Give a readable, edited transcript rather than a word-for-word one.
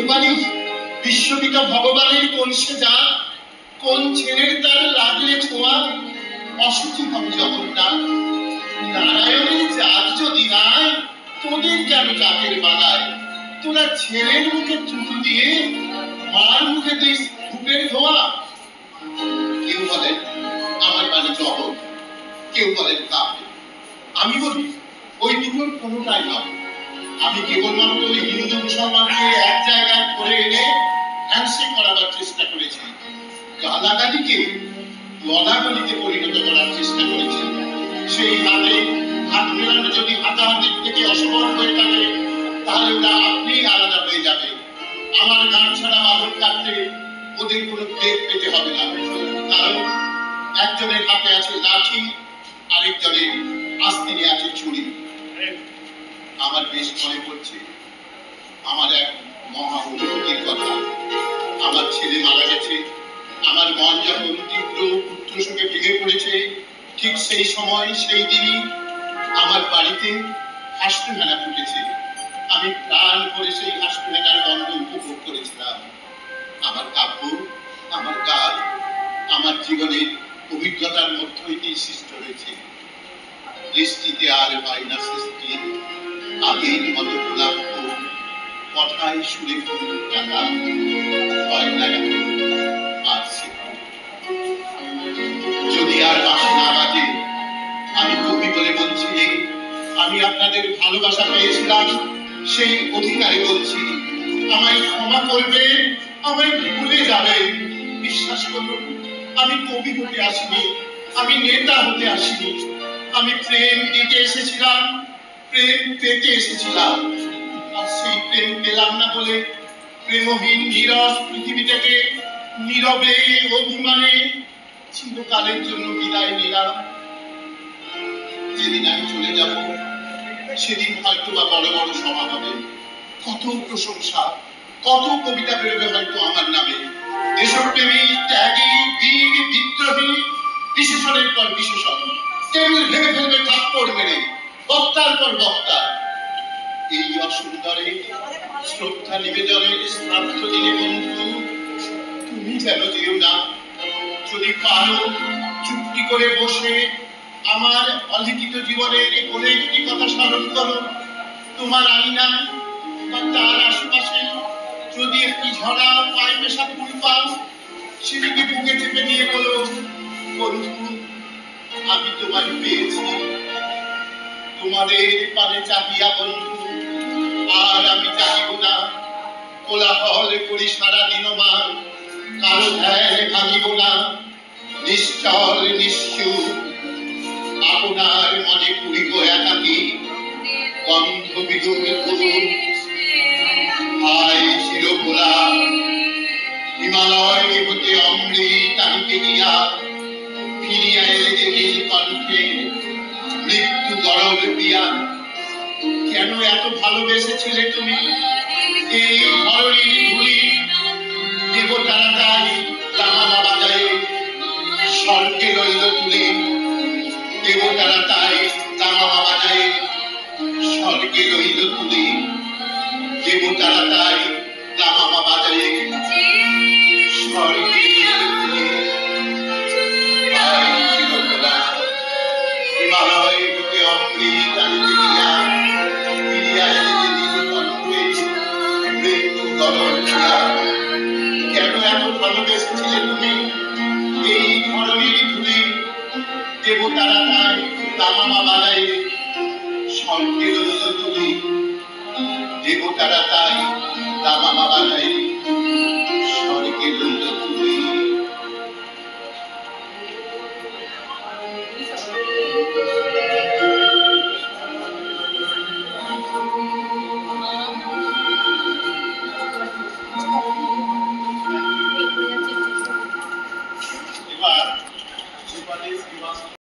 পারিস বিশ্বপিতা ভগবানের কোন সে জাত, কোন ছেলের তার লাগলে ছোঁয়া অসুচি হবে জগন্নাথ। নারায়ণের জাত যদি নাই, তোদের কেন জাতের বালায়? তোরা ছেলের মুখে থুতু দিয়ে মার মুখে দিস ধূপের ধোয়া। কেউ বলেন আমার বাড়ি জগৎ, কেউ বলেন কাপে। আমি বলি ওই দুটোর কোনোটাই নয়। আমি কেবলমাত্র হিন্দু মুসলমানকে এক জায়গায় করে এনে হ্যান্ডশেক করাবার চেষ্টা করেছি, গালাগালিকে গলাগালিতে পরিণত করার চেষ্টা করেছি। সেই হাতে হাত মেলানো যদি হাতাহাতির থেকে অসফল হয়ে থাকে, তাহলে ওরা আপনি আলাদা হয়ে যাবে। আমার গান ছাড়া বাঁধন কাটতে ওদের কোনো ব্রেক পেতে হবে না, কারণ একজনের হাতে আছে লাঠি, আরেকজনের আস্তিনে আছে ছুরি। আমার বেশ মনে পড়ছে আমার এক মহা অনুভূতির কথা। আমার ছেলে মারা গেছে, আমার মন যখন তীব্র পুত্র শোকে ভেঙে পড়েছে, ঠিক সেই সময় সেই দিনই আমার বাড়িতে হাসপাতাল ফুটেছে। আমি প্রাণ করে সেই হাসপাতালের গন্ধ উপভোগ করেছিলাম। আমার কাব্য, আমার গান, আমার জীবনের অভিজ্ঞতার মধ্য হইতেই সৃষ্ট হয়েছে। দৃষ্টিতে আর হয় না সৃষ্টি আগের মতো গোলাপ ফুল, কথায় সুরে ফুল টাকা হয় না এখন আর সে। যদি আর বাসি না বাজে, আমি কবি বলে বলছি যে আমি আপনাদের ভালোবাসা পেয়েছিলাম, সেই অধিকারে বলছি আমায় ক্ষমা করবে, আমায় ভুলে যাবে। বিশ্বাস করুন, আমি কবি হতে আসিনি, আমি নেতা হতে আসিনি। আমি প্রেম দিতে এসেছিলাম, প্রেম পেতে এসেছিলাম। আর সেই প্রেম পেলাম না বলে প্রেমহীন নীরব পৃথিবী থেকে নীরবে অভিমানে চিরকালের জন্য বিদায় নিলাম। যেদিন আমি চলে যাব, সেদিন হয়তো বা বড় বড় সভা হবে, কত প্রশংসা, কত কবিতা বেরোবে হয়তো আমার নামে। দেশপ্রেমী, ত্যাগী, বীর, বিদ্রোহী, বিশেষণের পর বিশেষণ টেবিল ভেঙে ফেলবে থাপ্পড় মেরে, বক্তার পর বক্তা। এই অসুন্দরে শ্রদ্ধা নিবেদনের শ্রাদ্ধ দিনে বন্ধু, তুমি যেন যেও না। যদি পারো চুক্তি করে বসে আমার অলিখিত জীবনের কোনো একটি কথা স্মরণ করো। তোমার আয়নায় বা তার আশেপাশে যদি একটি ঝরা পায়ে মেশা ফুল পাও, সেটিকে বুকে চেপে নিয়ে বলো, বন্ধু আমি তোমার পেয়েছি। তোমাদের পানে চাহিয়া বন্ধু আর আমি চাহিব না। কোলাহল করি সারা দিনমান, কারো ধ্যান ভাঙিব না। নিশ্চল নিশ্চুপ আপনার মনে পুরিব একাকী, গন্ধ বিদুর ফুল আয় চিরভোলা। হিমালয় হতে অমৃত আনিতে গিয়া ফিরিয়া এলে যে নীল কণ্ঠে মৃত্যু গরল পিয়া। কেন এত ভালোবেসেছিলে তুমি এই ধরণীর ধুলি? দেবতারা তাই রামা বাজায়ে স্বর্গে রইল তুলি। দেবতারা তাই রামা বাজায়ে স্বর্গে রইল তুলি। দেবতারা তাই রামা বাজায়ে স্বর্গে রইল তুলি। হিমালয় হতে অমৃত আনিতে গিয়া ফিরিয়া এলে যে নীল কণ্ঠে মৃত্যু গরল পিয়া। কেন এত ভালোবেসেছিলে তুমি এই ধরণীর ধুলি? দেবতারা তাই রামা বাজায়ে স্বর্গে রইল তুলি। দেবতারা তাই রামা বাজায়ে